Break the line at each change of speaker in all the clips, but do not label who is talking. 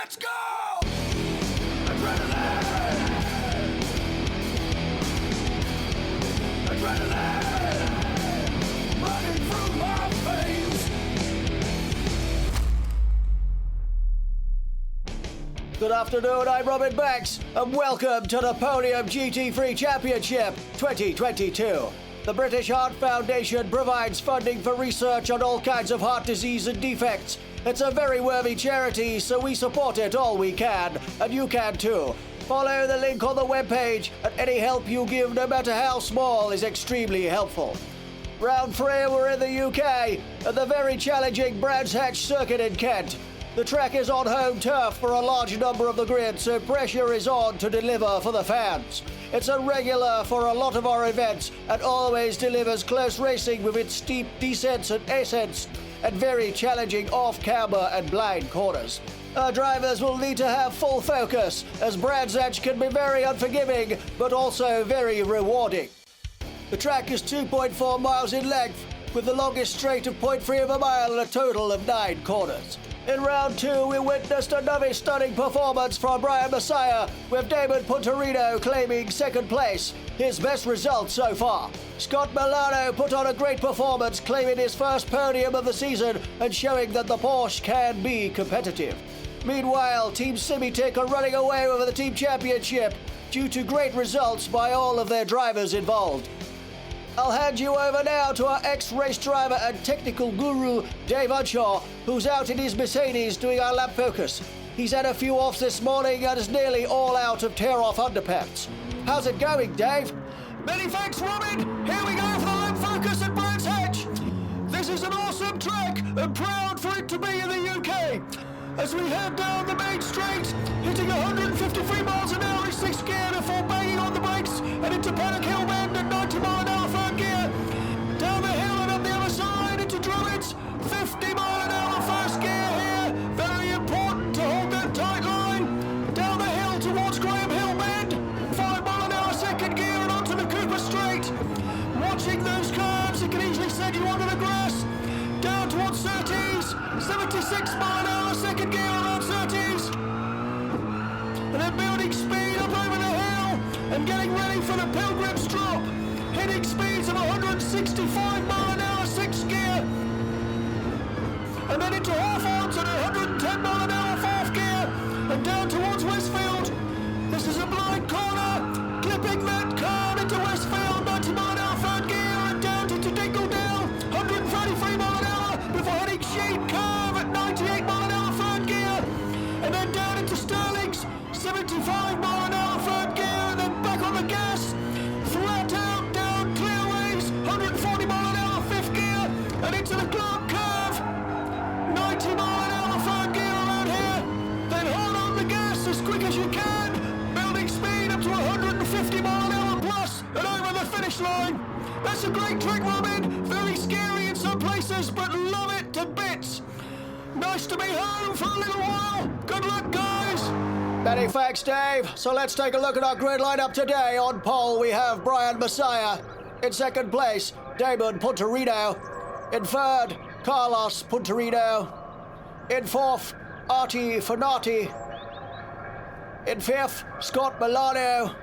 Let's go! Adrenaline! Adrenaline! Running through my veins! Good afternoon, I'm Robin Banks, and welcome to the PODIUM GT-3 Championship 2022. The British Heart Foundation provides funding for research on all kinds of heart disease and defects. It's a very worthy charity, so we support it all we can, and you can too. Follow the link on the webpage, and any help you give, no matter how small, is extremely helpful. Round 3, we're in the UK, at the very challenging Brands Hatch circuit in Kent. The track is on home turf for a large number of the grid, so pressure is on to deliver for the fans. It's a regular for a lot of our events and always delivers close racing with its steep descents and ascents and very challenging off-camber and blind corners. Our drivers will need to have full focus, as Brands Hatch can be very unforgiving but also very rewarding. The track is 2.4 miles in length, with the longest straight of 0.3 of a mile and a total of 9 corners. In round 2, we witnessed another stunning performance from Brian Messiah, with Damon Punterino claiming second place, his best result so far. Scott Milano put on a great performance, claiming his first podium of the season and showing that the Porsche can be competitive. Meanwhile, Team Simitech are running away with the team championship due to great results by all of their drivers involved. I'll hand you over now to our ex-race driver and technical guru, Dave Unshaw, who's out in his Mercedes doing our lap focus. He's had a few offs this morning and is nearly all out of tear-off underpants. How's it going, Dave?
Many thanks, Robin! Here we go for the lap focus at Brands Hatch! This is an awesome track, and proud for it to be in the UK! As we head down the main straight, hitting 153 miles an hour in 6th gear before banging on the brakes and into Paddock Hill Bend at 90 mile an hour 3rd gear. Down the hill and up the other side into Druids, 50 mile an hour 1st gear here. Very important to hold that tight line. Down the hill towards Graham Hill Bend, 5 mile an hour 2nd gear and onto the Cooper Straight. Watching those curves, it can easily send you under the grass. Down towards Surtees, 76 mile an hour 2nd gear around Surtees. And then building speed up over the hill and getting ready for the Pilgrim's Drop. Hitting speeds of 165 mile an hour 6th gear. And then into Hawthorns at 110 mile an hour 4th gear. And down towards Westfield. This is a blind corner. Clipping that curve into Westfield, 90 mile an hour 3rd gear. And down into Dingledale, 133 mile an hour before hitting Sheep Curve at 98 mile an hour 3rd gear. And then down into Stirling's, 75 mile an hour 3rd gear. And then back on the gas. Flat out down Clearways, 140 mile an hour 5th gear. And into the Clark Curve, 90 mile an hour 3rd gear around here. Then hold on the gas as quick as you can. Building speed up to 150 mile an hour plus and over the finish line. That's a great trick, Robin. Very scary in some places, but love it to bits. Nice to be home for a little while. Good luck, guys.
Many thanks, Dave. So let's take a look at our grid lineup today. On pole, we have Brian Messiah. In second place, Damon Punterino. In third, Carlos Punterino. In fourth, ARTY FENATI. In fifth, Scott Milano.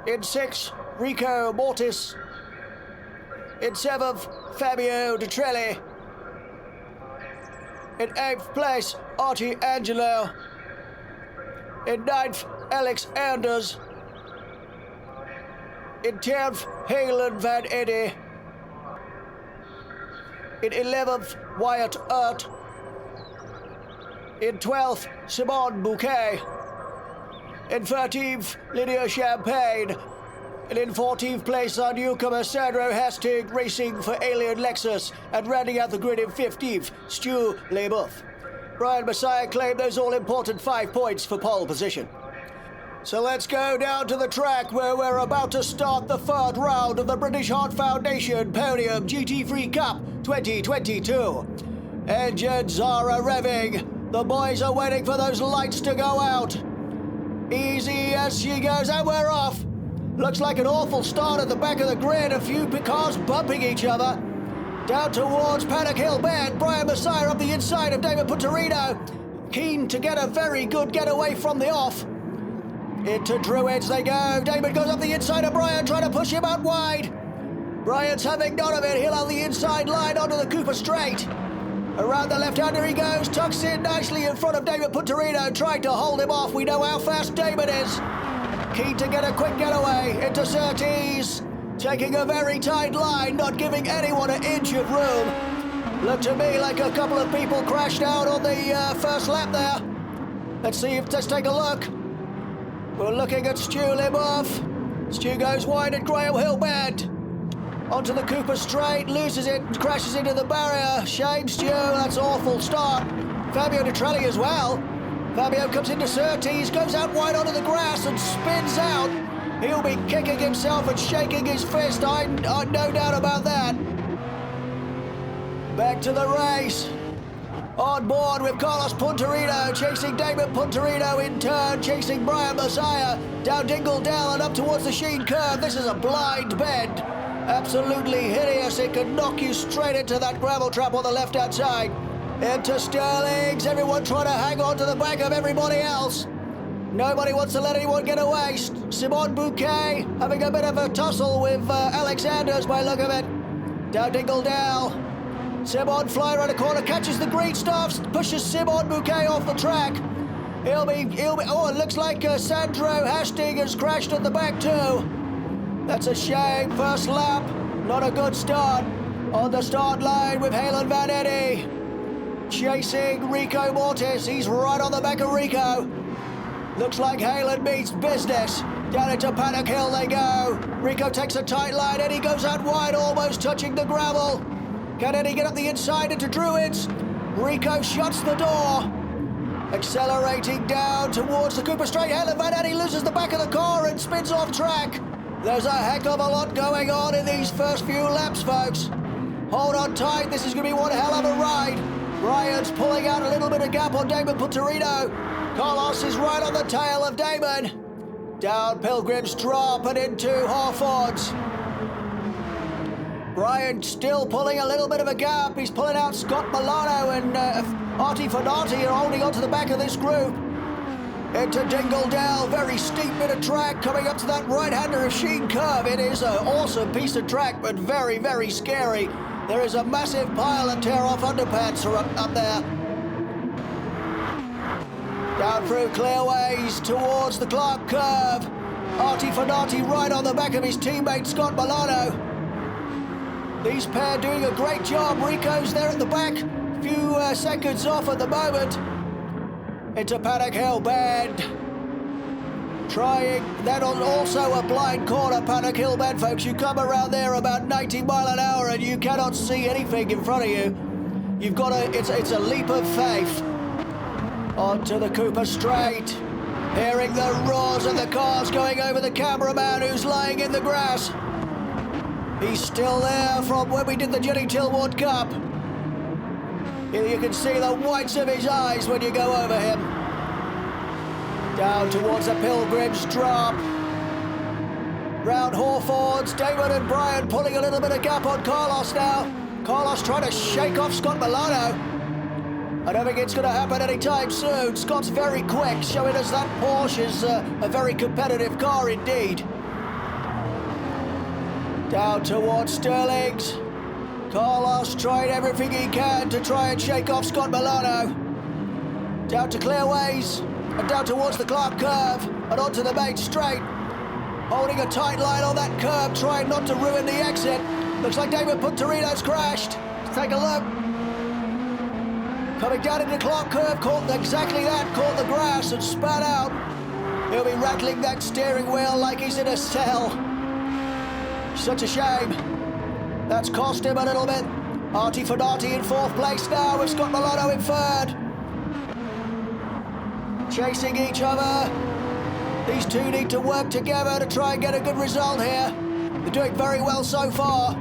In sixth, RICO MORTIS. In seventh, Fabio Detrelli. In 8th place, Artie Angelo. In 9th, Alex Anders. In 10th, Halen Van Eddy. In 11th, Wyatt Urt. In 12th, Simon Bouquet. In 13th, Lydia Champagne. And in 14th place, our newcomer Sandro Hastig racing for Alien Lexus, and rounding out the grid in 15th, Stu LEBOUEF. Brian Messiah claimed those all-important 5 points for pole position. So let's go down to the track where we're about to start the 3rd round of the British Heart Foundation PODIUM GT-3 Cup 2022. Engines are revving. The boys are waiting for those lights to go out. Easy as she goes, and we're off. Looks like an awful start at the back of the grid, a few cars bumping each other. Down towards Paddock Hill Bend, Brian Messiah up the inside of David Punterino. keen to get a very good getaway from the off. Into Druids they go. Damon goes up the inside of Brian, trying to push him out wide. Brian's having none of it. He'll have the inside line onto the Cooper straight. Around the left-hander he goes, tucks in nicely in front of Damon Punterino, trying to hold him off. We know how fast Damon is. Keen to get a quick getaway into Surtees. Taking a very tight line, not giving anyone an inch of room. Looked to me like a couple of people crashed out on the first lap there. Let's take a look. We're looking at Stu LEBOUEF. Stu goes wide at Graham Hill Bend. Onto the Cooper straight, loses it, crashes into the barrier. Shame, Stu, that's an awful start. Fabio Nitrelli as well. Fabio comes into Surtees, goes out wide onto the grass and spins out. He'll be kicking himself and shaking his fist, I no doubt about that. Back to the race. On board with Carlos Punterino, chasing Damon Punterino in turn, chasing Brian Messiah, down Dingle Dell and up towards the Sheen Curve. This is a blind bend. Absolutely hideous. It can knock you straight into that gravel trap on the left-hand side. Into Sterling's. Everyone trying to hang on to the back of everybody else. Nobody wants to let anyone get away. Simon Bouquet having a bit of a tussle with Alexanders by the look of it. Down Dingle Dell. Simon flying around the corner, catches the green stuffs, pushes Simon Bouquet off the track. He'll be. Oh, it looks like Sandro Hastings has crashed at the back too. That's a shame. First lap, not a good start. On the start line with Halen Vanetti. Chasing Rico Mortis. He's right on the back of Rico. Looks like Halen means business. Down into Paddock Hill they go. Rico takes a tight line. Eddie goes out wide, almost touching the gravel. Can Eddie get up the inside into Druids? Rico shuts the door. Accelerating down towards the Cooper straight. Halen Vanetti loses the back of the car and spins off track. There's a heck of a lot going on in these first few laps, folks. Hold on tight, this is going to be one hell of a ride. Ryan's pulling out a little bit of gap on Damon Punterino. Carlos is right on the tail of Damon. Down Pilgrim's Drop and into Hawthorns. Brian still pulling a little bit of a gap. He's pulling out Scott Milano and Arty FENATI are holding onto the back of this group. Into Dingle Dell, very steep bit of track coming up to that right-hander of Sheen Curve. It is an awesome piece of track, but very, very scary. There is a massive pile of tear-off underpants up there. Down through clearways towards the Clark Curve. Arty FENATI right on the back of his teammate Scott Milano. These pair doing a great job. Rico's there at the back, a few seconds off at the moment. Into Paddock Hill Bend. Trying, that on also a blind corner, Paddock Hill Bend, folks. You come around there about 90 miles an hour and you cannot see anything in front of you. You've got it's a leap of faith. Onto the Cooper straight. Hearing the roars of the cars going over the cameraman who's lying in the grass. He's still there from when we did the Jenny Tillward Cup. You can see the whites of his eyes when you go over him. Down towards the Pilgrim's Drop. Round Hawthorns, Damon and Brian pulling a little bit of gap on Carlos now. Carlos trying to shake off Scott Milano. I don't think it's going to happen anytime soon. Scott's very quick, showing us that Porsche is a very competitive car indeed. Down towards Sterling's. Carlos trying everything he can to try and shake off Scott Milano. Down to clearways and down towards the Clark Curve and onto the main straight. Holding a tight line on that curve, trying not to ruin the exit. Looks like Damon Punterino's crashed. Let's take a look. Coming down into the Clark Curve, caught exactly that, caught the grass and spat out. He'll be rattling that steering wheel like he's in a cell. Such a shame. That's cost him a little bit. Arty FENATI in fourth place now with Scott Milano in third. Chasing each other. These two need to work together to try and get a good result here. They're doing very well so far.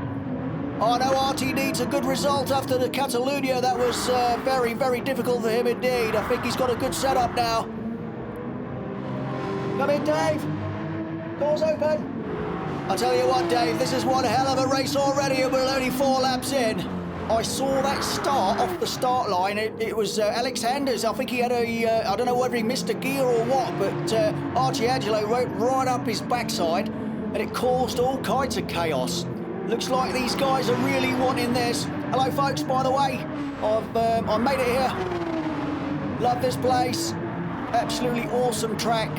Oh no, Arty needs a good result after the Catalunya. That was very, very difficult for him indeed. I think he's got a good setup now. Come in, Dave. Doors open. I'll tell you what, Dave, this is one hell of a race already and we're only 4 laps in. I saw that start off the start line. It was Alexander's. I think he had I don't know whether he missed a gear or what, but Archie Angelo went right up his backside, and it caused all kinds of chaos. Looks like these guys are really wanting this. Hello, folks, by the way. I made it here. Love this place. Absolutely awesome track.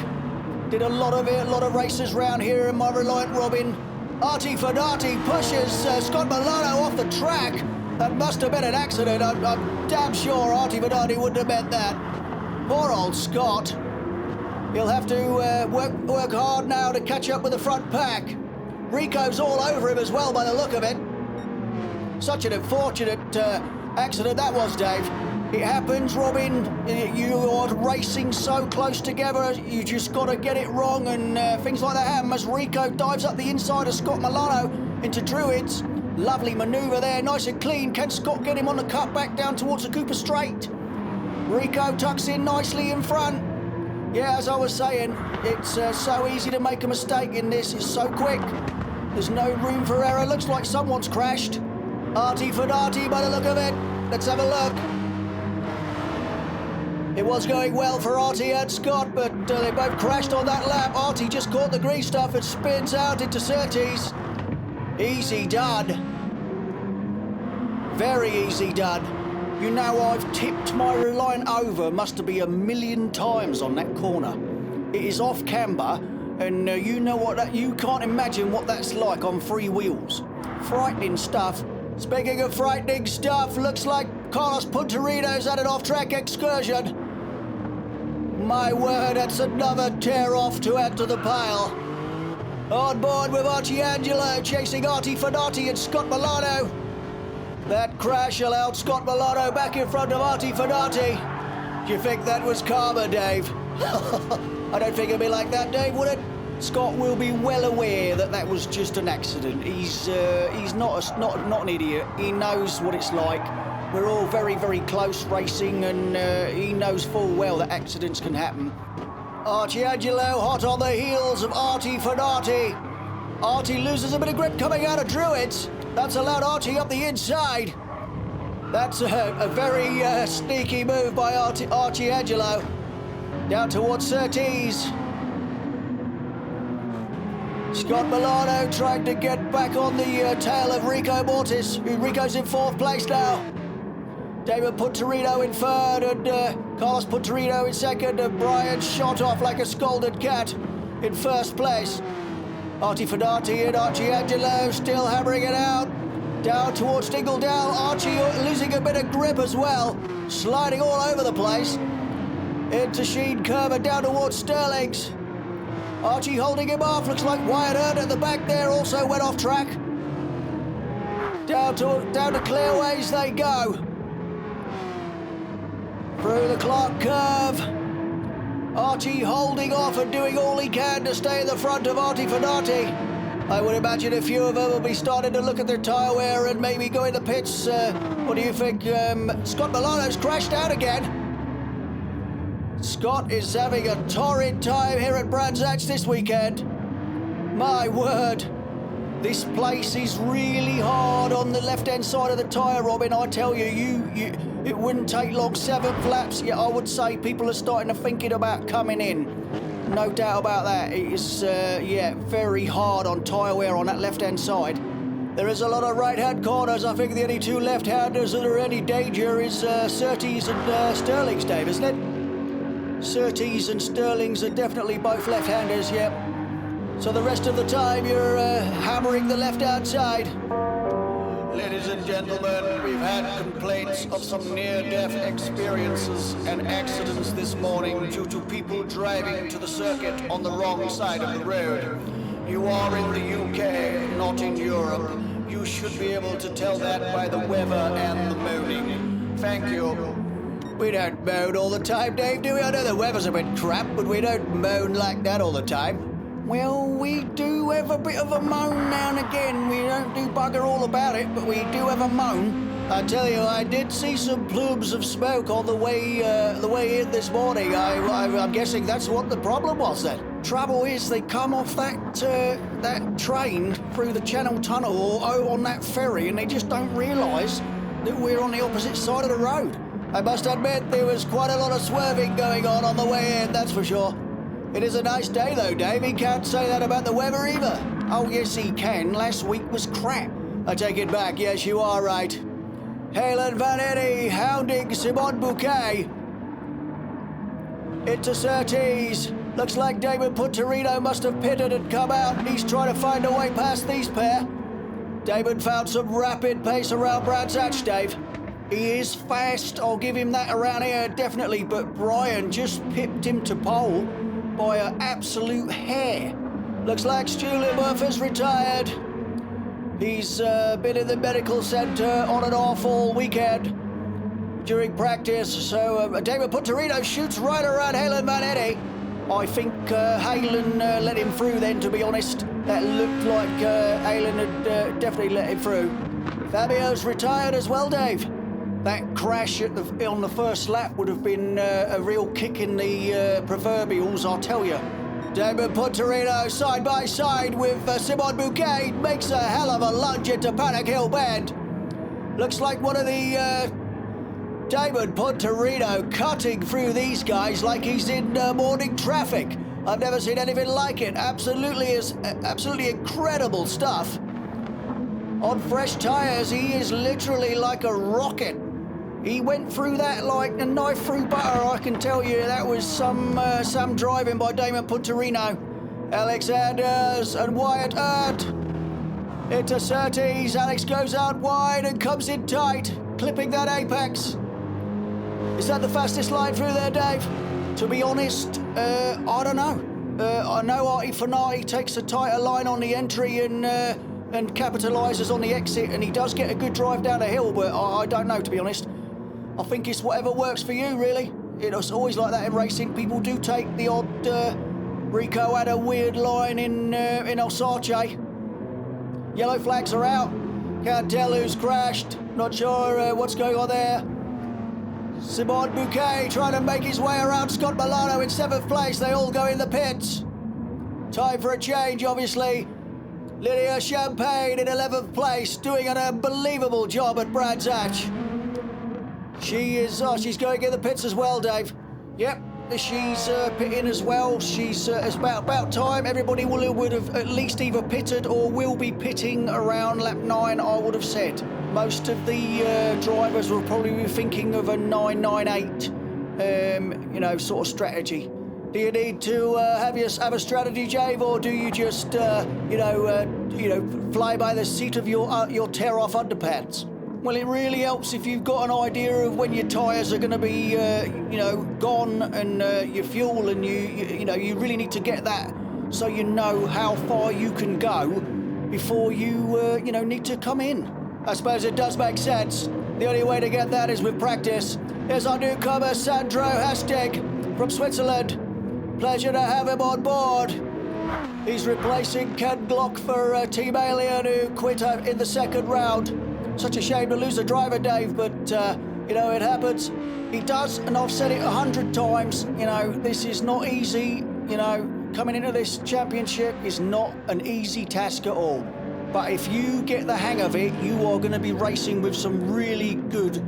Did a lot of it, a lot of races round here in my Reliant Robin. Arty FENATI pushes Scott Milano off the track. That must have been an accident. I'm damn sure Arty FENATI wouldn't have meant that. Poor old Scott. He'll have to work hard now to catch up with the front pack. Rico's all over him as well by the look of it. Such an unfortunate accident that was, Dave. It happens, Robin. You are racing so close together, you just got to get it wrong, and things like that happen as Rico dives up the inside of Scott Milano into Druids. Lovely manoeuvre there, nice and clean. Can Scott get him on the cut back down towards the Cooper Straight? Rico tucks in nicely in front. Yeah, as I was saying, it's so easy to make a mistake in this. It's so quick. There's no room for error. Looks like someone's crashed. Arty FENATI by the look of it. Let's have a look. It was going well for Arty and Scott, but they both crashed on that lap. Arty just caught the green stuff and spins out into Surtees. Easy done. Very easy done. You know, I've tipped my Reliant over, must have been 1,000,000 times on that corner. It is off camber, and you know what you can't imagine what that's like on three wheels. Frightening stuff. Speaking of frightening stuff, looks like Carlos Punterino's had an off-track excursion. My word, that's another tear-off to add to the pile. On board with Archie Angelo, chasing Arty FENATI and Scott Milano. That crash allowed Scott Milano back in front of Arty FENATI. Do you think that was karma, Dave? I don't think it'd be like that, Dave, would it? Scott will be well aware that that was just an accident. He's not an idiot. He knows what it's like. We're all very, very close racing, and he knows full well that accidents can happen. Archie Angelo hot on the heels of Arty FENATI. Arty loses a bit of grip coming out of Druids. That's allowed Archie up the inside. That's a very sneaky move by Archie Angelo. Down towards Surtees. Scott Milano trying to get back on the tail of Rico MORTIS. Rico's in 4th place now. David Punterino in 3rd, and Carlos Punterino in 2nd, and Brian shot off like a scalded cat in 1st place. Arty FENATI and Archie Angelo still hammering it out. Down towards Dingledale, Archie losing a bit of grip as well, sliding all over the place. Into Sheen Curve and down towards Sterling's. Archie holding him off, looks like WYATT at the back there also went off track. Down to Clearways they go. Through the Clark Curve. Archie holding off and doing all he can to stay in the front of Arty FENATI. I would imagine a few of them will be starting to look at their tyre wear and maybe go in the pits. What do you think? Scott Milano's crashed out again. Scott is having a torrid time here at Brands Hatch this weekend. My word. This place is really hard on the left-hand side of the tyre, Robin. I tell you, it wouldn't take long, 7 flaps. Yeah, I would say people are starting to thinking about coming in. No doubt about that. It is, very hard on tyre wear on that left-hand side. There is a lot of right-hand corners. I think the only 2 left-handers that are any danger is Surtees and Sterling's, Dave, isn't it? Surtees and Sterling's are definitely both left-handers, yep. So the rest of the time you're hammering the left-hand side. Ladies and gentlemen, we've had complaints of some near-death experiences and accidents this morning due to people driving to the circuit on the wrong side of the road. You are in the UK, not in Europe. You should be able to tell that by the weather and the moaning. Thank you. We don't moan all the time, Dave, do we? I know the weather's a bit crap, but we don't moan like that all the time. Well, we do have a bit of a moan now and again. We don't do bugger all about it, but we do have a moan. I tell you, I did see some plumes of smoke on the way in this morning. I'm guessing that's what the problem was then. Trouble is, they come off that train through the Channel Tunnel or on that ferry, and they just don't realise that we're on the opposite side of the road. I must admit there was quite a lot of swerving going on the way in, that's for sure. It is a nice day though, Dave. He can't say that about the weather either. Oh yes he can. Last week was crap. I take it back. Yes, you are right. Halen Vanetti hounding Simon Bouquet. Into Surtees. Looks like David Punterino must have pitted and come out, and he's trying to find a way past these pair. David found some rapid pace around Brands Hatch, Dave. He is fast, I'll give him that around here, definitely, but Brian just pipped him to pole by an absolute hair. Looks like Stu LEBOUEF has retired. He's been in the medical centre on and off all weekend during practice, so David Punterino shoots right around Halen Vanetti. I think Halen let him through then, to be honest. That looked like Halen had definitely let him through. Fabio's retired as well, Dave. That crash on the first lap would have been a real kick in the proverbials, I'll tell you. David Punterino side by side with Simon Bouquet makes a hell of a lunge into Paddock Hill Bend. Looks like one of the David Punterino cutting through these guys like he's in morning traffic. I've never seen anything like it. Absolutely incredible stuff. On fresh tyres, he is literally like a rocket. He went through that like a knife through butter, I can tell you. That was some driving by Damon Punterino. Alex Anders and WYATT. Into Surtees. Alex goes out wide and comes in tight, clipping that apex. Is that the fastest line through there, Dave? To be honest, I don't know. I know ARTY FENATI takes a tighter line on the entry and capitalises on the exit, and he does get a good drive down the hill, but I don't know, to be honest. I think it's whatever works for you, really. It's always like that in racing. People do take the odd... RICO had a weird line in Alsace. Yellow flags are out. Can't tell who's crashed. Not sure what's going on there. Simon Bouquet trying to make his way around Scott Milano in 7th place. They all go in the pits. Time for a change, obviously. Lydia Champagne in 11th place, doing an unbelievable job at Brands Hatch. She's going in the pits as well, Dave. Yep, she's pitting as well. It's about time. Everybody would have at least either pitted or will be pitting around lap 9, I would have said. Most of the drivers will probably be thinking of a 998, sort of strategy. Do you need to have a strategy, Jave, or do you just, fly by the seat of your tear-off underpants? Well, it really helps if you've got an idea of when your tyres are going to be, gone, and your fuel, and you really need to get that so you know how far you can go before you, need to come in. I suppose it does make sense. The only way to get that is with practice. Here's our newcomer, Sandro Hastig from Switzerland. Pleasure to have him on board. He's replacing Ken Glock for Team Alien, who quit in the second round. Such a shame to lose a driver, Dave, but, it happens. He does, and I've said it 100 times, this is not easy. Coming into this championship is not an easy task at all. But if you get the hang of it, you are going to be racing with some really good,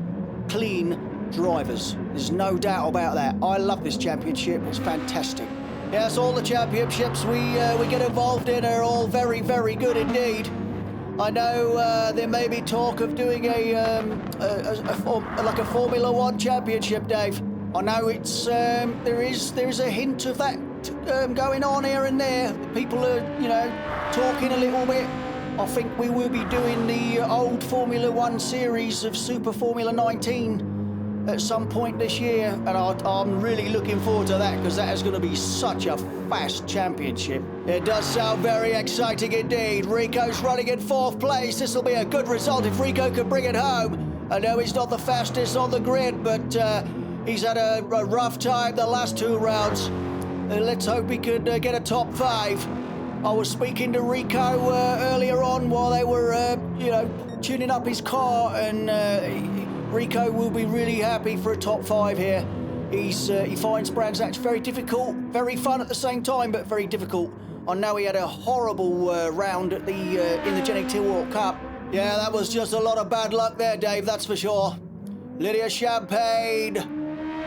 clean drivers. There's no doubt about that. I love this championship. It's fantastic. Yes, all the championships we get involved in are all very, very good indeed. I know there may be talk of doing a Formula One championship, Dave. I know it's there is a hint of that going on here and there. People are talking a little bit. I think we will be doing the old Formula One series of Super Formula 19 at some point this year, and I'm really looking forward to that, because that is going to be such a fast championship. It does sound very exciting indeed. Rico's running in 4th place. This will be a good result if Rico can bring it home. I know he's not the fastest on the grid, but he's had a rough time the last 2 rounds. Let's hope he could get a top 5. I was speaking to Rico earlier on while they were, tuning up his car, and Rico will be really happy for a top 5 here. He finds Brands Hatch very difficult, very fun at the same time, but very difficult. I know he had a horrible round at in the GT-3 World Cup. Yeah, that was just a lot of bad luck there, Dave, that's for sure. Lydia Champagne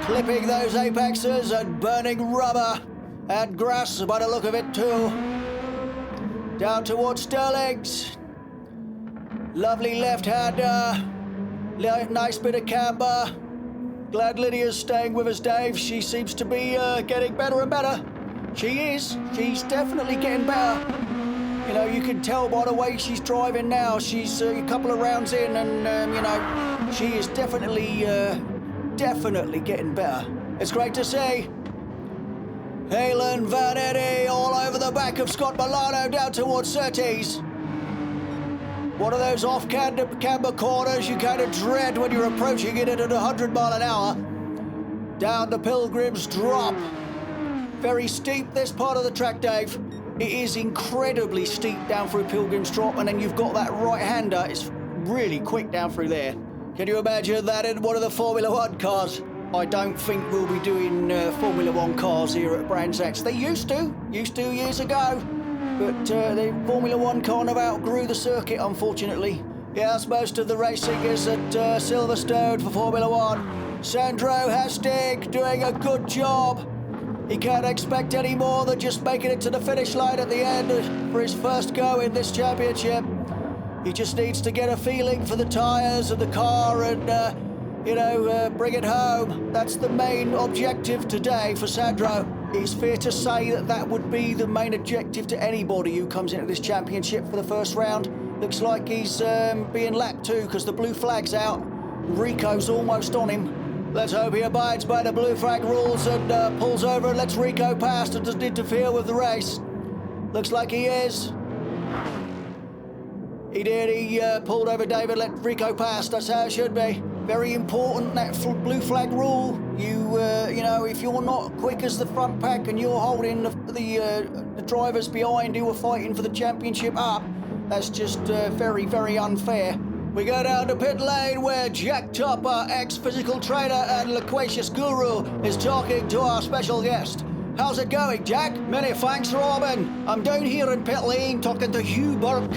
clipping those apexes and burning rubber and grass by the look of it too. Down towards Sterling's. Lovely left-hander. Nice bit of camber. Glad Lydia's staying with us, Dave. She seems to be getting better and better. She is. She's definitely getting better. You know, you can tell by the way she's driving now. She's a couple of rounds in and, you know, she is definitely getting better. It's great to see. Halen Vanetti all over the back of Scott Milano down towards Surtees. One of those off-camber corners you kind of dread when you're approaching it at 100 mile an hour. Down the Pilgrim's Drop. Very steep, this part of the track, Dave. It is incredibly steep down through Pilgrim's Drop, and then you've got that right-hander. It's really quick down through there. Can you imagine that in one of the Formula One cars? I don't think we'll be doing Formula One cars here at Brands Hatch. They used to years ago. But the Formula One kind of outgrew the circuit, unfortunately. Yes, most of the racing is at Silverstone for Formula One. Sandro Hastig doing a good job. He can't expect any more than just making it to the finish line at the end for his first go in this championship. He just needs to get a feeling for the tyres and the car and, bring it home. That's the main objective today for Sandro. It's fair to say that that would be the main objective to anybody who comes into this championship for the first round. Looks like he's being lapped too because the blue flag's out. Rico's almost on him. Let's hope he abides by the blue flag rules and pulls over and lets Rico past and doesn't interfere with the race. Looks like he is. He did. He pulled over David, let Rico pass. That's how it should be. Very important, that blue flag rule. You know, if you're not quick as the front pack and you're holding the drivers behind who are fighting for the championship up, that's just very, very unfair. We go down to pit lane where Jack Topper, ex-physical trainer and loquacious guru, is talking to our special guest. How's it going, Jack? Many thanks, Robin. I'm down here in pit lane talking to Hugh Burke,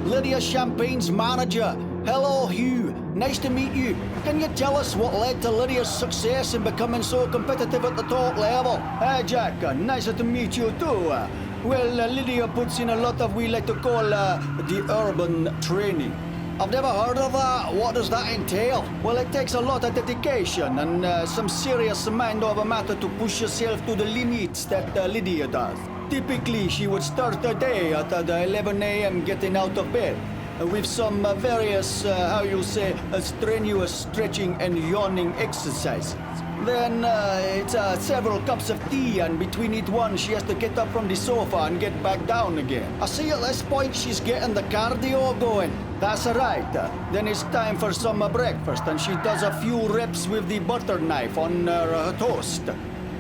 Lydia Champagne's manager. Hello, Hugh. Nice to meet you. Can you tell us what led to Lydia's success in becoming so competitive at the top level? Hi, Jack. Nice to meet you, too. Lydia puts in a lot of we like to call the urban training. I've never heard of that. What does that entail? Well, it takes a lot of dedication and some serious mind over matter to push yourself to the limits that Lydia does. Typically, she would start her day at 11 a.m. getting out of bed. With some various, strenuous stretching and yawning exercises. Then it's several cups of tea, and between each one she has to get up from the sofa and get back down again. I see at this point she's getting the cardio going. That's right. Then it's time for some breakfast, and she does a few reps with the butter knife on her toast.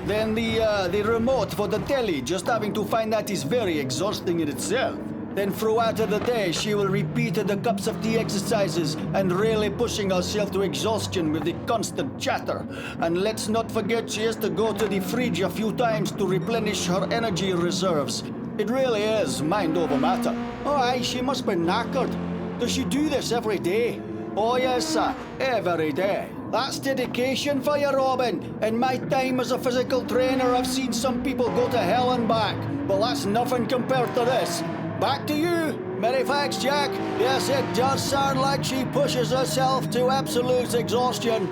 Then the remote for the telly, just having to find that is very exhausting in itself. Then throughout the day, she will repeat the cups of tea exercises and really pushing herself to exhaustion with the constant chatter. And let's not forget she has to go to the fridge a few times to replenish her energy reserves. It really is mind over matter. Oh, aye, she must be knackered. Does she do this every day? Oh, yes, sir, every day. That's dedication for you, Robin. In my time as a physical trainer, I've seen some people go to hell and back. But that's nothing compared to this. Back to you. Many thanks, Jack. Yes, it does sound like she pushes herself to absolute exhaustion.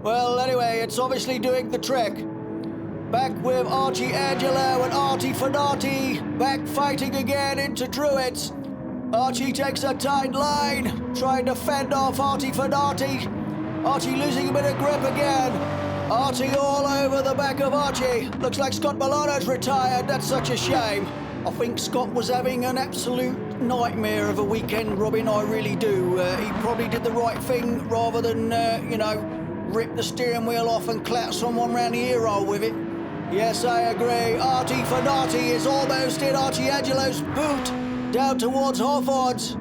Well, anyway, it's obviously doing the trick. Back with Archie Angelo and Arty FENATI. Back fighting again into Druids. Archie takes a tight line, trying to fend off Arty FENATI. Archie losing a bit of grip again. Arty all over the back of Archie. Looks like Scott Milano's retired. That's such a shame. I think Scott was having an absolute nightmare of a weekend, Robin, I really do. He probably did the right thing rather than, rip the steering wheel off and clap someone round the ear hole with it. Yes, I agree. Arty FENATI is almost in Archie Angelo's boot, down towards Hawthorns.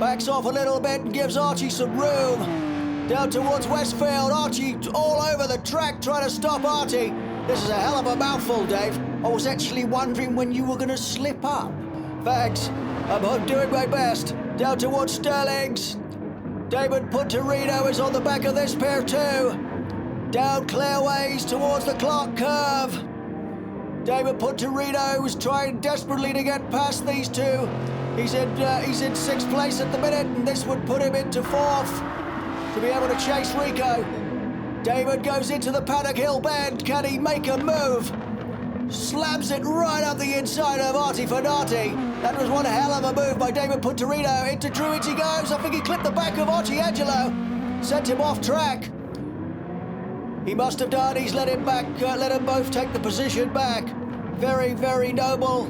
Backs off a little bit and gives Archie some room. Down towards Westfield, Archie all over the track trying to stop Arty. This is a hell of a mouthful, Dave. I was actually wondering when you were going to slip up. Thanks. I'm doing my best. Down towards Sterling's. David Punterino is on the back of this pair too. Down Clareways towards the clock curve. David Punterino is trying desperately to get past these two. He's in 6th place at the minute, and this would put him into 4th to be able to chase RICO. David goes into the Paddock Hill bend. Can he make a move? Slams it right up the inside of ARTY FENATI. That was one hell of a move by David Punterino. Into Druids he goes. I think he clipped the back of Angelo. Sent him off track. He must have done. He's let him back. Let them both take the position back. Very, very noble.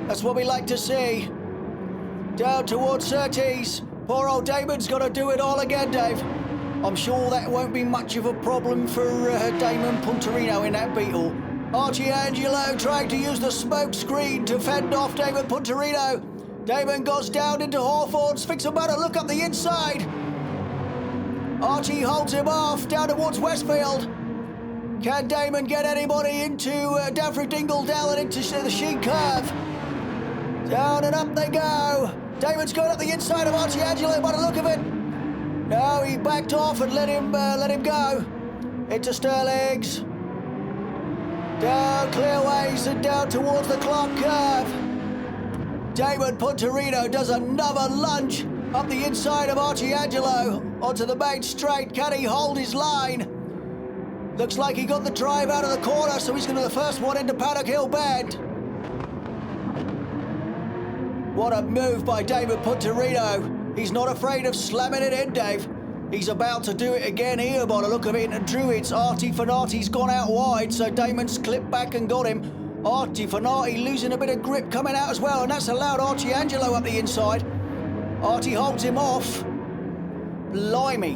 That's what we like to see. Down towards Surtees. Poor old Damon's got to do it all again, Dave. I'm sure that won't be much of a problem for Damon Punterino in that Beetle. Angelo trying to use the smoke screen to fend off David Punterino. Damon goes down into Hawthorne's. Fix about a look up the inside. Archie holds him off down towards Westfield. Can Damon get anybody into down through Dingledale and into the Sheen Curve? Down and up they go. Damon's going up the inside of Angelo by the look of it. No, he backed off and let him go. Into Sterling's. Down Clearways and down towards the clock curve. Damon Punterino does another lunge up the inside of Angelo onto the main straight. Can he hold his line? Looks like he got the drive out of the corner, so he's going to be the first one into Paddock Hill Bend. What a move by David Punterino. He's not afraid of slamming it in, Dave. He's about to do it again here by the look of it. And Druids, ARTY FENATI's gone out wide, so Damon's clipped back and got him. ARTY FENATI losing a bit of grip coming out as well, and that's allowed Angelo up the inside. ARTY holds him off. Blimey.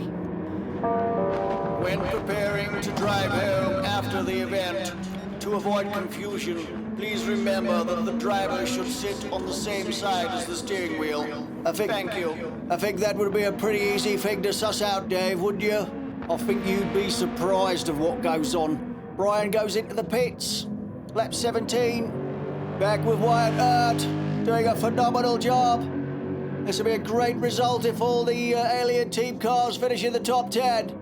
When preparing to drive home after the event, to avoid confusion, please remember that the driver should sit on the same side as the steering wheel. Thank you.
I think that would be a pretty easy thing to suss out, Dave, wouldn't you? I think you'd be surprised of what goes on. Brian goes into the pits. Lap 17. Back with WYATT, doing a phenomenal job. This will be a great result if all the alien team cars finish in the top 10.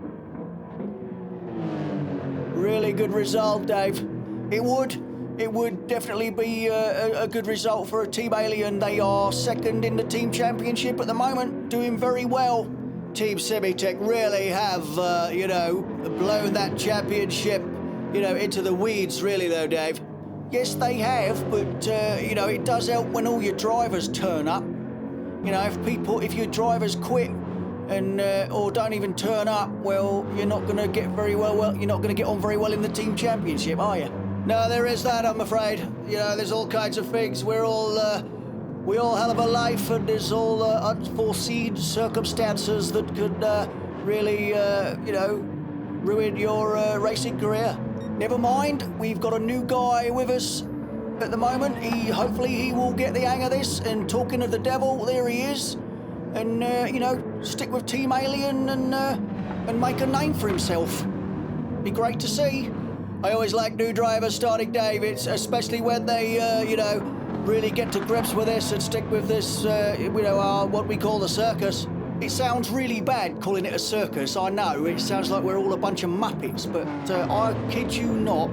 Really good result, Dave. It would definitely be a good result for a Team Alien. They are second in the team championship at the moment, doing very well. Team Semitech really have, blown that championship, into the weeds, really, though, Dave. Yes, they have, but, it does help when all your drivers turn up. If your drivers quit and or don't even turn up, well, you're not going to get very well. You're not going to get on very well in the team championship, are you? No, there is that, I'm afraid. There's all kinds of things. We all have a life, and there's all unforeseen circumstances that could really, ruin your racing career. Never mind, we've got a new guy with us at the moment. Hopefully he will get the hang of this, and talking of the devil, there he is. And, stick with Team Alien and make a name for himself. Be great to see. I always like new drivers starting, Dave. It's especially when they, really get to grips with this and stick with this, what we call the circus. It sounds really bad calling it a circus, I know. It sounds like we're all a bunch of muppets, but I kid you not,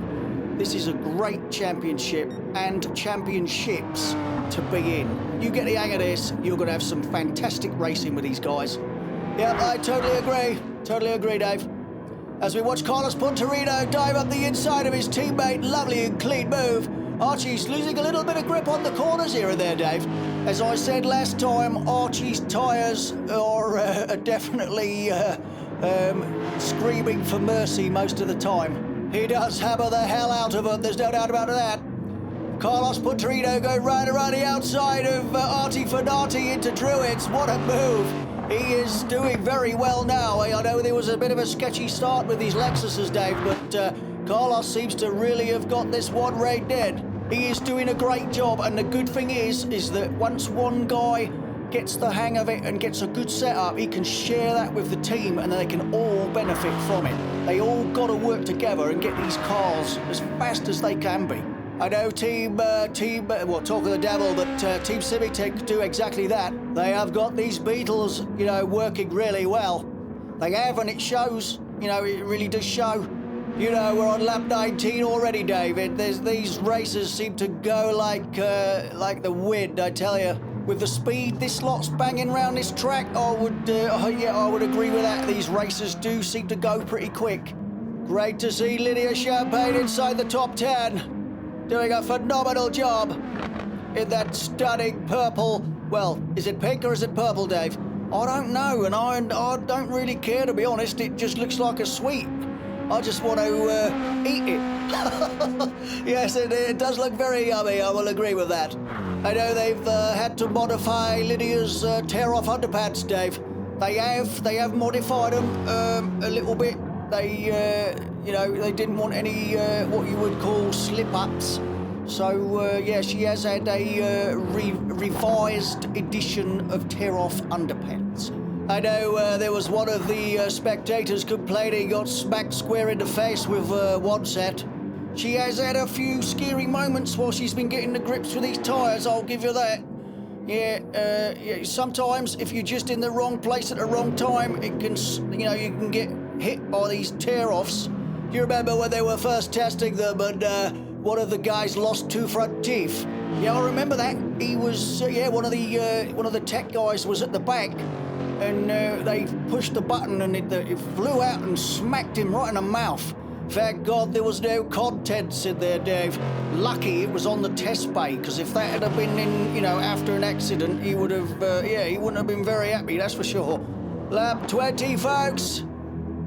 this is a great championship and championships to be in. You get the hang of this, you're going to have some fantastic racing with these guys. Yeah, I totally agree. Totally agree, Dave. As we watch Carlos Punterino dive up the inside of his teammate, lovely and clean move. Archie's losing a little bit of grip on the corners here and there, Dave. As I said last time, Archie's tyres are definitely screaming for mercy most of the time. He does hammer the hell out of it, there's no doubt about that. Carlos Punterino going right around the outside of ARTY FENATI into Druids. What a move. He is doing very well now. I know there was a bit of a sketchy start with these Lexuses, Dave, but Carlos seems to really have got this one reined in. He is doing a great job, and the good thing is that once one guy gets the hang of it and gets a good setup, he can share that with the team, and they can all benefit from it. They all got to work together and get these cars as fast as they can be. I know well, talk of the devil, but Team Cimitech do exactly that. They have got these Beetles, you know, working really well. They have, and it shows. You know, it really does show. You know, we're on lap 19 already, David. These races seem to go like the wind, I tell you. With the speed this lot's banging around this track, I would agree with that. These races do seem to go pretty quick. Great to see Lydia Champagne inside the top 10. Doing a phenomenal job in that stunning purple. Well, is it pink or is it purple, Dave? I don't know, and I don't really care, to be honest. It just looks like a sweet. I just want to eat it. Yes, it does look very yummy, I will agree with that. I know they've had to modify Lydia's tear-off underpants, Dave. They have modified them a little bit. They, you know, they didn't want any what you would call slip-ups. So, yeah, she has had a revised edition of tear-off underpants. I know there was one of the spectators complaining, got smacked square in the face with one set. She has had a few scary moments while she's been getting the grips with these tyres, I'll give you that. Yeah, sometimes if you're just in the wrong place at the wrong time, it can, you know, you can get hit by these tear-offs. Do you remember when they were first testing them and one of the guys lost 2 front teeth? Yeah, I remember that. He was, one of the tech guys was at the back, and they pushed the button and it flew out and smacked him right in the mouth. Thank God there was no contents in there, Dave. Lucky it was on the test bay, because if that had been in, you know, after an accident, he would have, he wouldn't have been very happy, that's for sure. Lap 20, folks.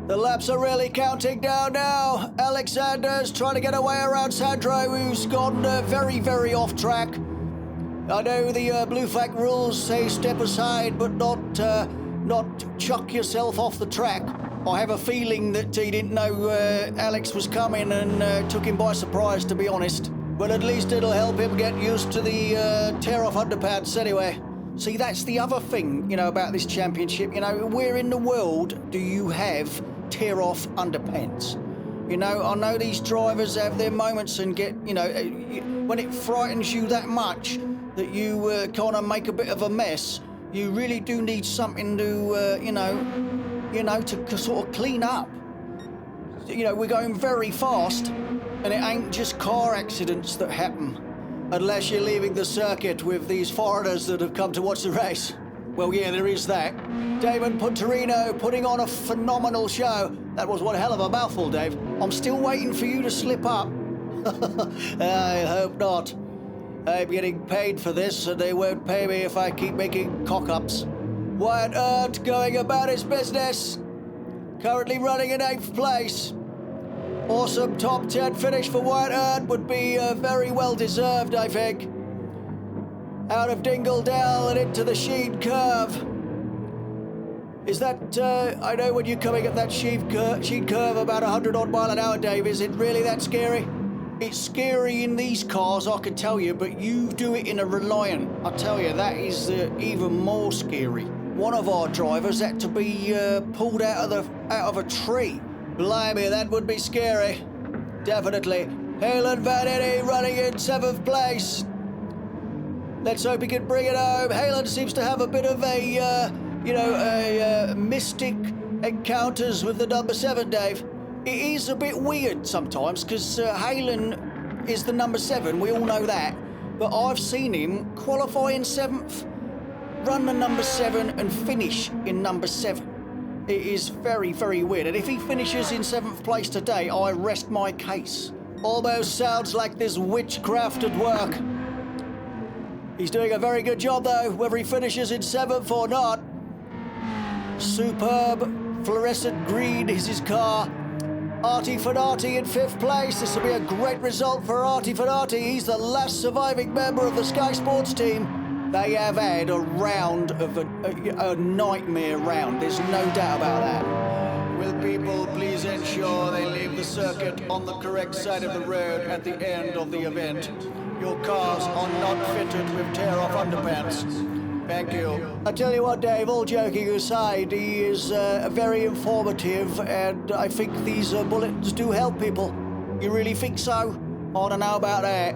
The laps are really counting down now. Alexander's trying to get away around Sandro, who's gone very, very off track. I know the blue flag rules say step aside, but not chuck yourself off the track. I have a feeling that he didn't know Alex was coming and took him by surprise, to be honest. But at least it'll help him get used to the tear-off underpants anyway. See, that's the other thing, you know, about this championship. You know, where in the world do you have tear-off underpants? You know, I know these drivers have their moments and get, you know, when it frightens you that much that you kind of make a bit of a mess, you really do need something to, you know, to sort of clean up. You know, we're going very fast, and it ain't just car accidents that happen. Unless you're leaving the circuit with these foreigners that have come to watch the race. Well, yeah, there is that. Damon Punterino putting on a phenomenal show. That was one hell of a mouthful, Dave. I'm still waiting for you to slip up. I hope not. I'm getting paid for this, and they won't pay me if I keep making cock-ups. WYATT going about his business. Currently running in 8th place. Awesome top 10 finish for WYATT would be very well deserved, I think. Out of Dingledale and into the Sheen curve. Is that, I know when you're coming at that Sheen curve about 100 odd mile an hour, Dave, is it really that scary? It's scary in these cars, I can tell you, but you do it in a Reliant. I tell you, that is even more scary. One of our drivers had to be pulled out of a tree. Blimey, that would be scary. Definitely. Halen Vanity running in 7th place. Let's hope he can bring it home. Halen seems to have a bit of a, mystic encounters with the number 7, Dave. It is a bit weird sometimes, because Halen is the number 7, we all know that. But I've seen him qualify in 7th, run the number 7 and finish in number 7. It is very, very weird. And if he finishes in 7th place today, I rest my case. Almost sounds like this witchcraft at work. He's doing a very good job, though, whether he finishes in 7th or not. Superb fluorescent green is his car. ARTY FENATI in 5th place. This will be a great result for ARTY FENATI. He's the last surviving member of the Sky Sports team. They have had a round of a nightmare round. There's no doubt about that. Will people please ensure they leave the circuit on the correct side of the road at the end of the event? Your cars are not fitted with tear-off underpants. Thank you. I tell you what, Dave, all joking aside, he is very informative, and I think these bulletins do help people. You really think so? I don't know about that.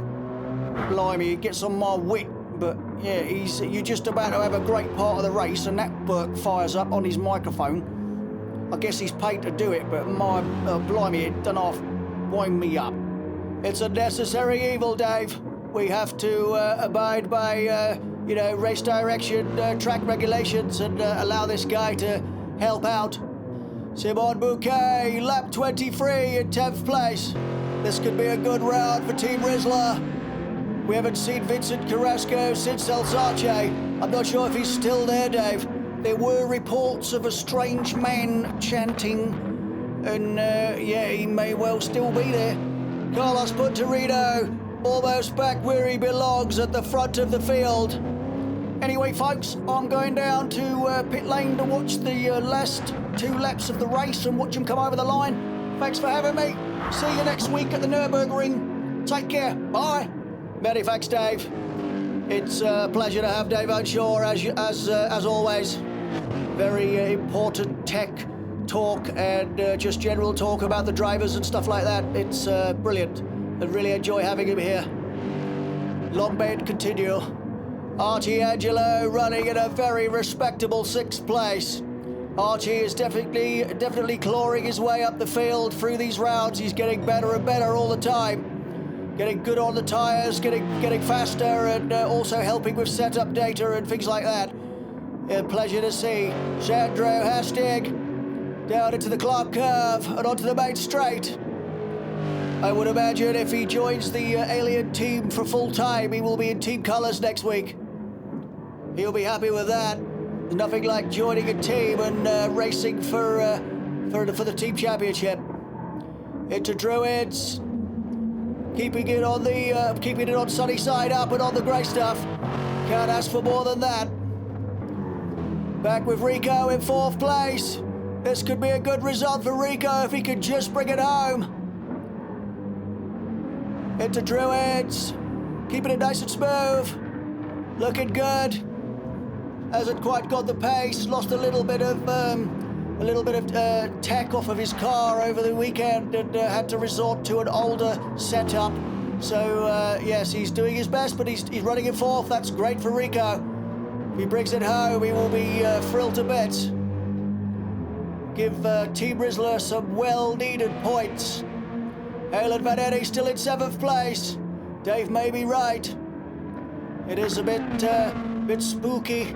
Blimey, it gets on my wit. But yeah, you're just about to have a great part of the race, and that Burke fires up on his microphone. I guess he's paid to do it, but my blimey, it done off wind me up. It's a necessary evil, Dave. We have to abide by, race direction, track regulations, and allow this guy to help out. Simon Bouquet, lap 23 in 10th place. This could be a good round for Team Rizla. We haven't seen Vincent Carrasco since El Sarche. I'm not sure if he's still there, Dave. There were reports of a strange man chanting, and he may well still be there. Carlos Punterino, almost back where he belongs at the front of the field. Anyway, folks, I'm going down to pit lane to watch the last 2 laps of the race and watch him come over the line. Thanks for having me. See you next week at the Nürburgring. Take care. Bye. Many thanks, Dave. It's a pleasure to have Dave on shore, as always. Very important tech talk and just general talk about the drivers and stuff like that. It's brilliant. I really enjoy having him here. Long may it continue. Arty Angelo running in a very respectable 6th place. Arty is definitely clawing his way up the field through these rounds. He's getting better and better all the time. Getting good on the tyres, getting faster, and also helping with setup data and things like that. A pleasure to see. Sandro Hastig down into the Clark curve and onto the main straight. I would imagine if he joins the Alien team for full time, he will be in team colours next week. He'll be happy with that. There's nothing like joining a team and racing for the team championship. Into Druids. Keeping it on sunny side up and on the grey stuff. Can't ask for more than that. Back with Rico in 4th place. This could be a good result for Rico if he could just bring it home. Into Druids. Keeping it nice and smooth. Looking good. Hasn't quite got the pace. Lost a little bit of tech off of his car over the weekend and had to resort to an older setup. So, yes, he's doing his best, but he's running in 4th. That's great for Rico. If he brings it home, he will be thrilled to bits. Give Team Rizla some well-needed points. Halen Vanetti still in 7th place. Dave may be right. It is a bit spooky.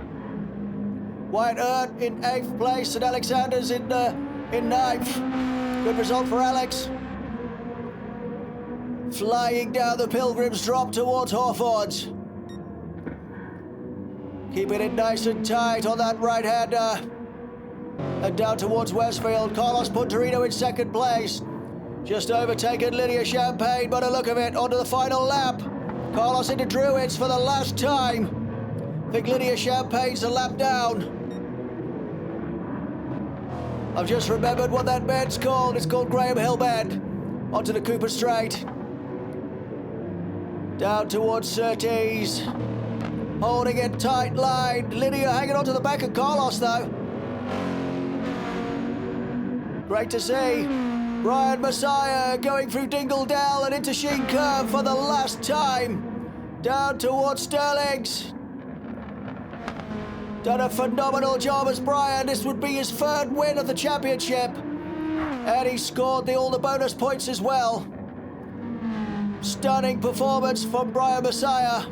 WYATT in 8th place and Alexander's in 9th. Good result for Alex. Flying down the Pilgrim's Drop towards Hawthorns. Keeping it nice and tight on that right-hander. And down towards Westfield, Carlos Punterino in 2nd place. Just overtaken Lydia Champagne by the look of it onto the final lap. Carlos into Druids for the last time. I think Lydia Champagne's a lap down. I've just remembered what that bend's called. It's called Graham Hill Bend. Onto the Cooper Straight. Down towards Surtees. Holding it tight line. Lydia hanging on to the back of Carlos, though. Great to see. Brian Messiah going through Dingledale and into Sheen Curve for the last time. Down towards Sterling's. Done a phenomenal job as Brian. This would be his 3rd win of the championship. And he scored all the bonus points as well. Stunning performance from Brian Messiah.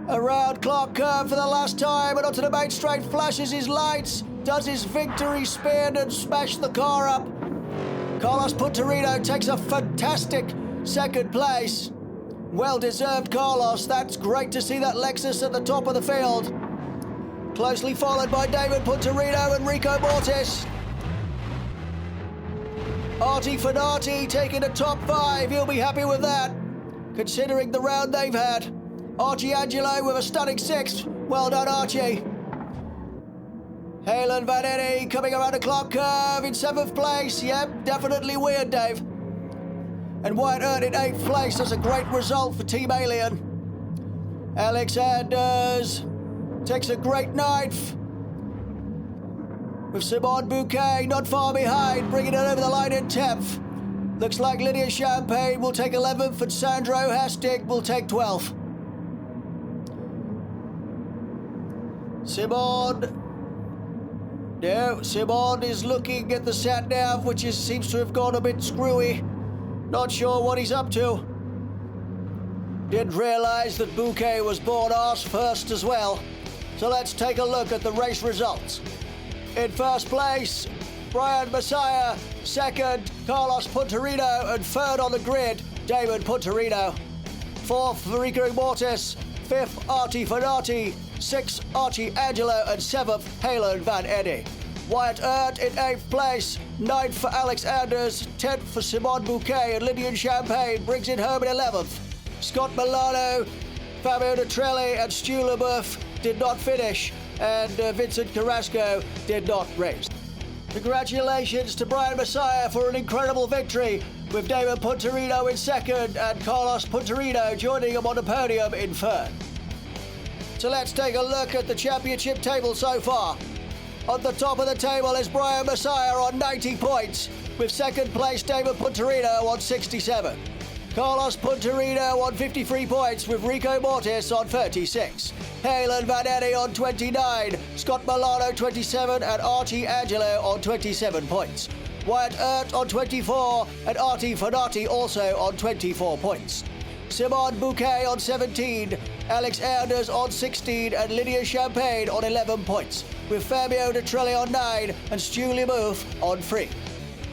Around Clark Curve for the last time and onto the main straight, flashes his lights, does his victory spin and smash the car up. Carlos Punterino takes a fantastic 2nd place. Well-deserved, Carlos. That's great to see that Lexus at the top of the field. Closely followed by David Punterino and Rico Mortis. Arty FENATI taking the top 5. He'll be happy with that, considering the round they've had. Archie Angelo with a stunning 6th. Well done, Archie. Halen Vanetti coming around the Clark Curve in 7th place. Yep, definitely weird, Dave. And WYATT in 8th place. That's a great result for Team Alien. Alexanders takes a great 9th. With Simon Bouquet not far behind, bringing it over the line in 10th. Looks like Lydia Champagne will take 11th and Sandro Hastig will take 12th. Simon. No, Simon is looking at the sat-nav, which seems to have gone a bit screwy. Not sure what he's up to. Didn't realize that Bouquet was born arse first as well. So let's take a look at the race results. In first place, Brian Messiah. Second, Carlos Punterino. And third on the grid, Damon Punterino. Fourth, RICO MORTIS. Fifth, ARTY FENATI. Sixth, Archie Angelo. And seventh, Halen Van Eddy. WYATT in 8th place. 9th for Alex Anders. 10th for Simon Bouquet. And Lydia Champagne brings it home in 11th. Scott Milano, Fabio Detrelli and Stu LeBoeuf did not finish, and Vincent Carrasco did not race. Congratulations to Brian Messiah for an incredible victory, with Damon Punterino in second and Carlos Punterino joining him on the podium in third. So let's take a look at the championship table so far. On the top of the table is Brian Messiah on 90 points, with second place Damon Punterino on 67. Carlos Punterino on 53 points with RICO MORTIS on 36. Halen Van Eddy on 29, Scott Milano 27 and Archie Angelo on 27 points. WYATT on 24 and ARTY FENATI also on 24 points. Simon Bouquet on 17, Alex Anders on 16 and Lydia Champagne on 11 points, with Fabio Detrelli on 9 and Stu LeBoeuf on 3.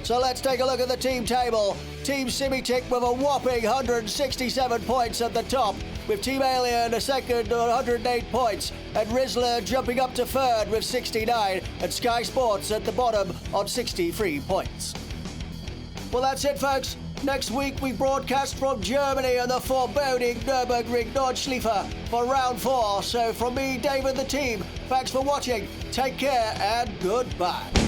So let's take a look at the team table. Team Simitic with a whopping 167 points at the top, with Team Alien a second on 108 points, and Rizzler jumping up to third with 69, and Sky Sports at the bottom on 63 points. Well, that's it, folks. Next week we broadcast from Germany and the foreboding Nürburgring Nordschleife for round 4. So from me, Dave and the team, thanks for watching, take care and goodbye.